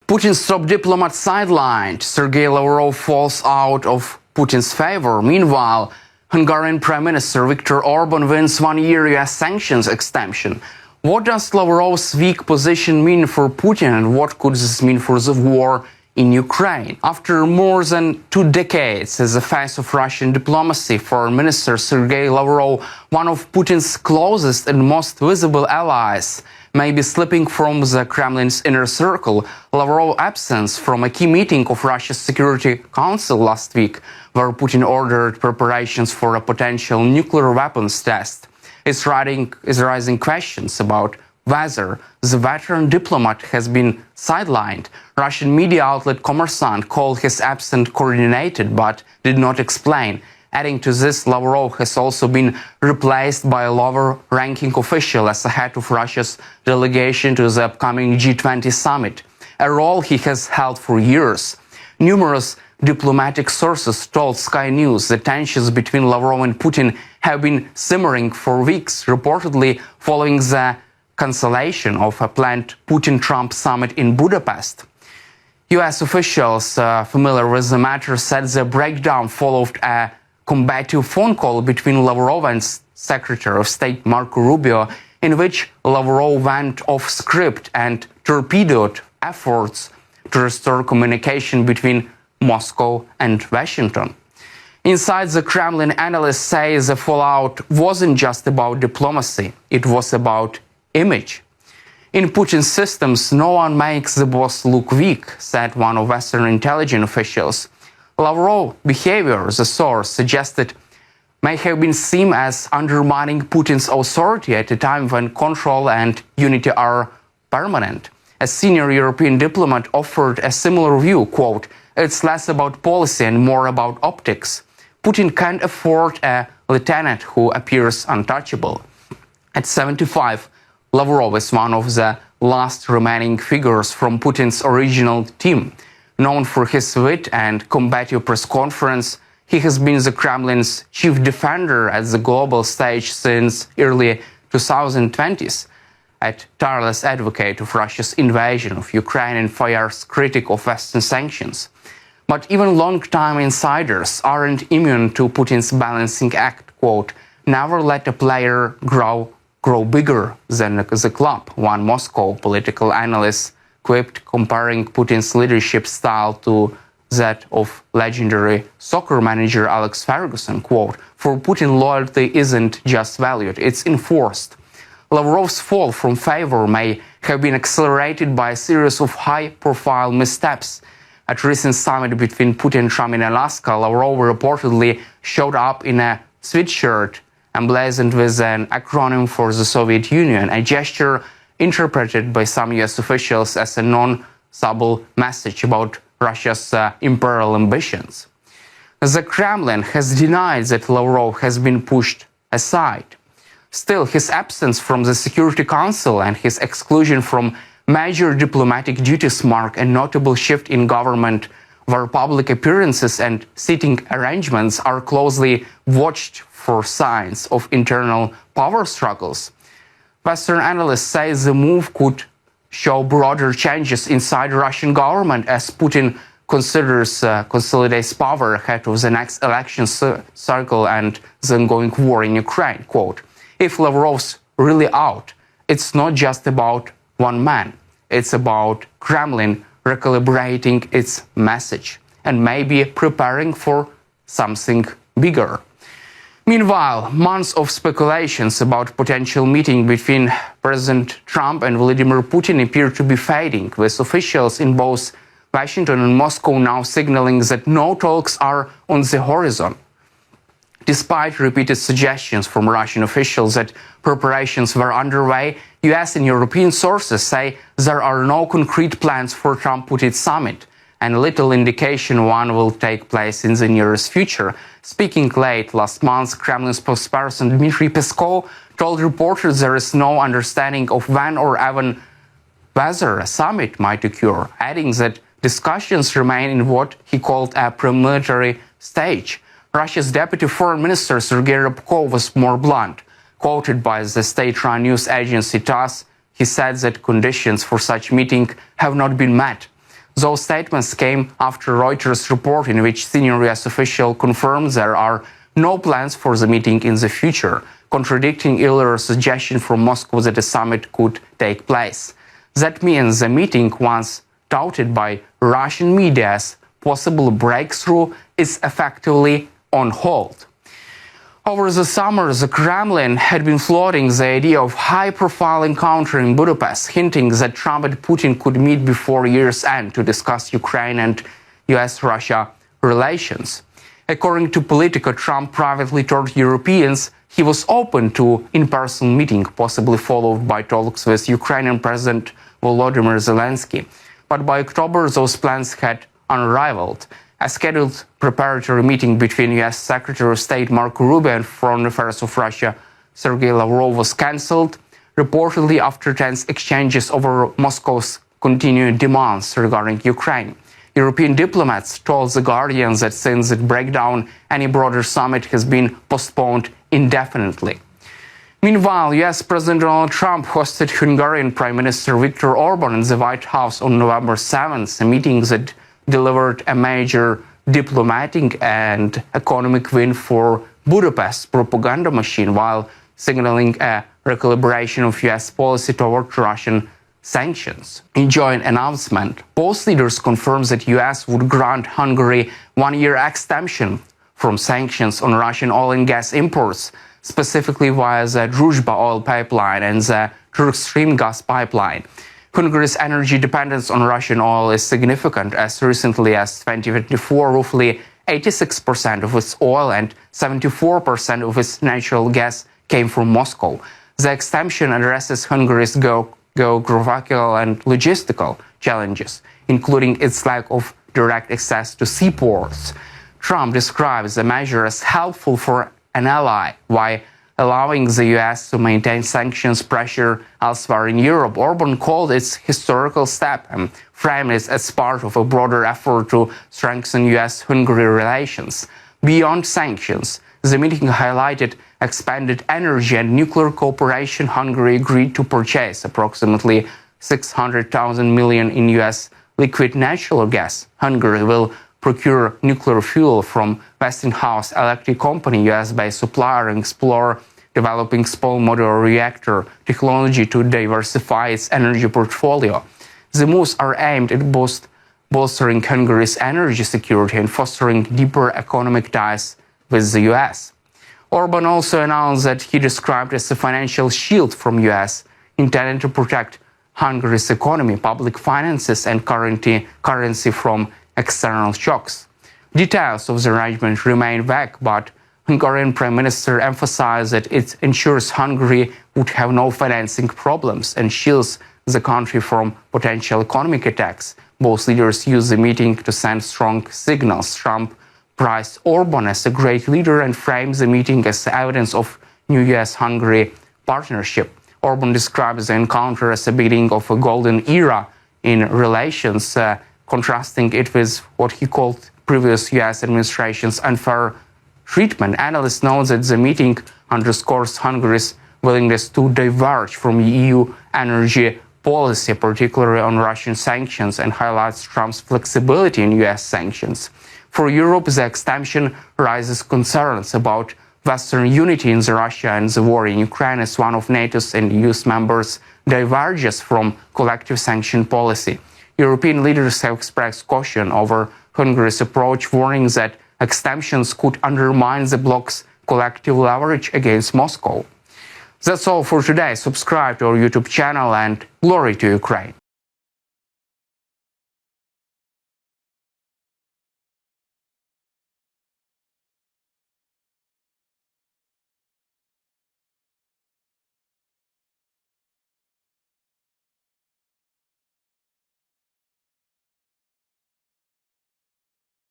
Putin's top diplomat sidelined. Sergey Lavrov falls out of Putin's favor. Meanwhile, Hungarian Prime Minister Viktor Orban wins 1-year US sanctions extension. What does Lavrov's weak position mean for Putin, and what could this mean for the war in Ukraine? After more than 2 decades as the face of Russian diplomacy, Foreign Minister Sergey Lavrov, one of Putin's closest and most visible allies, may be slipping from the Kremlin's inner circle. Lavrov's absence from a key meeting of Russia's Security Council last week, where Putin ordered preparations for a potential nuclear weapons test, is raising questions about whether the veteran diplomat has been sidelined. Russian media outlet Kommersant called his absence coordinated but did not explain. Adding to this, Lavrov has also been replaced by a lower-ranking official as the head of Russia's delegation to the upcoming G20 summit, a role he has held for years. Numerous diplomatic sources told Sky News that tensions between Lavrov and Putin have been simmering for weeks, reportedly following the cancellation of a planned Putin-Trump summit in Budapest. US officials familiar with the matter said the breakdown followed a combative phone call between Lavrov and Secretary of State Marco Rubio, in which Lavrov went off script and torpedoed efforts to restore communication between Moscow and Washington. Inside the Kremlin, analysts say the fallout wasn't just about diplomacy, it was about image. In Putin's systems, no one makes the boss look weak, said one of Western intelligence officials. Lavrov's behavior, the source suggested, may have been seen as undermining Putin's authority at a time when control and unity are permanent. A senior European diplomat offered a similar view, quote, "It's less about policy and more about optics. Putin can't afford a lieutenant who appears untouchable." At 75, Lavrov is one of the last remaining figures from Putin's original team. Known for his wit and combative press conference, he has been the Kremlin's chief defender at the global stage since early 2020s, a tireless advocate of Russia's invasion of Ukraine and fierce critic of Western sanctions. But even long-time insiders aren't immune to Putin's balancing act, quote, "Never let a player grow bigger than the club," one Moscow political analyst quipped, comparing Putin's leadership style to that of legendary soccer manager Alex Ferguson, quote, "For Putin, loyalty isn't just valued, it's enforced." Lavrov's fall from favor may have been accelerated by a series of high-profile missteps. At a recent summit between Putin and Trump in Alaska, Lavrov reportedly showed up in a sweatshirt emblazoned with an acronym for the Soviet Union, a gesture interpreted by some US officials as a non-subtle message about Russia's imperial ambitions. The Kremlin has denied that Lavrov has been pushed aside. Still, his absence from the Security Council and his exclusion from major diplomatic duties mark a notable shift in government, where public appearances and seating arrangements are closely watched for signs of internal power struggles. Western analysts say the move could show broader changes inside the Russian government as Putin considers consolidates power ahead of the next election cycle and the ongoing war in Ukraine. Quote, "If Lavrov's really out, it's not just about one man. It's about Kremlin recalibrating its message and maybe preparing for something bigger." Meanwhile, months of speculations about potential meeting between President Trump and Vladimir Putin appear to be fading, with officials in both Washington and Moscow now signaling that no talks are on the horizon. Despite repeated suggestions from Russian officials that preparations were underway, US and European sources say there are no concrete plans for Trump-Putin summit, and little indication one will take place in the nearest future. Speaking late last month, Kremlin spokesperson Dmitry Peskov told reporters there is no understanding of when or even whether a summit might occur, adding that discussions remain in what he called a preliminary stage. Russia's deputy foreign minister Sergey was more blunt. Quoted by the state-run news agency TASS, he said that conditions for such meeting have not been met. Those statements came after Reuters' report in which senior US official confirmed there are no plans for the meeting in the future, contradicting earlier suggestion from Moscow that a summit could take place. That means the meeting, once touted by Russian media as possible breakthrough, is effectively on hold. Over the summer, the Kremlin had been floating the idea of high-profile encounter in Budapest, hinting that Trump and Putin could meet before year's end to discuss Ukraine and US-Russia relations. According to Politico, Trump privately told Europeans he was open to in-person meeting, possibly followed by talks with Ukrainian President Volodymyr Zelensky. But by October, those plans had unraveled. A scheduled preparatory meeting between US Secretary of State Marco Rubio and Foreign Affairs of Russia Sergey Lavrov was cancelled, reportedly after tense exchanges over Moscow's continuing demands regarding Ukraine. European diplomats told The Guardian that since its breakdown, any broader summit has been postponed indefinitely. Meanwhile, US President Donald Trump hosted Hungarian Prime Minister Viktor Orban in the White House on November 7th, a meeting that delivered a major diplomatic and economic win for Budapest's propaganda machine, while signaling a recalibration of US policy toward Russian sanctions. In joint announcement, both leaders confirmed that US would grant Hungary one-year exemption from sanctions on Russian oil and gas imports, specifically via the Druzhba oil pipeline and the Turk Stream gas pipeline. Hungary's energy dependence on Russian oil is significant. As recently as 2024, roughly 86% of its oil and 74% of its natural gas came from Moscow. The exemption addresses Hungary's geographical and logistical challenges, including its lack of direct access to seaports. Trump describes the measure as helpful for an ally, while allowing the US to maintain sanctions pressure elsewhere in Europe. Orban called it a historical step and framed it as part of a broader effort to strengthen US-Hungary relations. Beyond sanctions, the meeting highlighted expanded energy and nuclear cooperation. Hungary agreed to purchase approximately 600,000 million in US liquid natural gas. Hungary will procure nuclear fuel from Westinghouse Electric Company, US-based supplier, and explore developing small modular reactor technology to diversify its energy portfolio. The moves are aimed at both bolstering Hungary's energy security and fostering deeper economic ties with the US. Orban also announced that he described as a financial shield from US, intended to protect Hungary's economy, public finances, and currency from external shocks. Details of the arrangement remain vague, but Hungarian Prime Minister emphasized that it ensures Hungary would have no financing problems and shields the country from potential economic attacks. Both leaders used the meeting to send strong signals. Trump praised Orban as a great leader and framed the meeting as evidence of new US-Hungary partnership. Orban describes the encounter as a beginning of a golden era in relations, contrasting it with what he called previous US administration's unfair treatment. Analysts note that the meeting underscores Hungary's willingness to diverge from EU energy policy, particularly on Russian sanctions, and highlights Trump's flexibility in US sanctions. For Europe, the extension raises concerns about Western unity in Russia and the war in Ukraine, as one of NATO's and EU's members diverges from collective sanction policy. European leaders have expressed caution over Hungary's approach, warning that extensions could undermine the bloc's collective leverage against Moscow. That's all for today. Subscribe to our YouTube channel, and glory to Ukraine.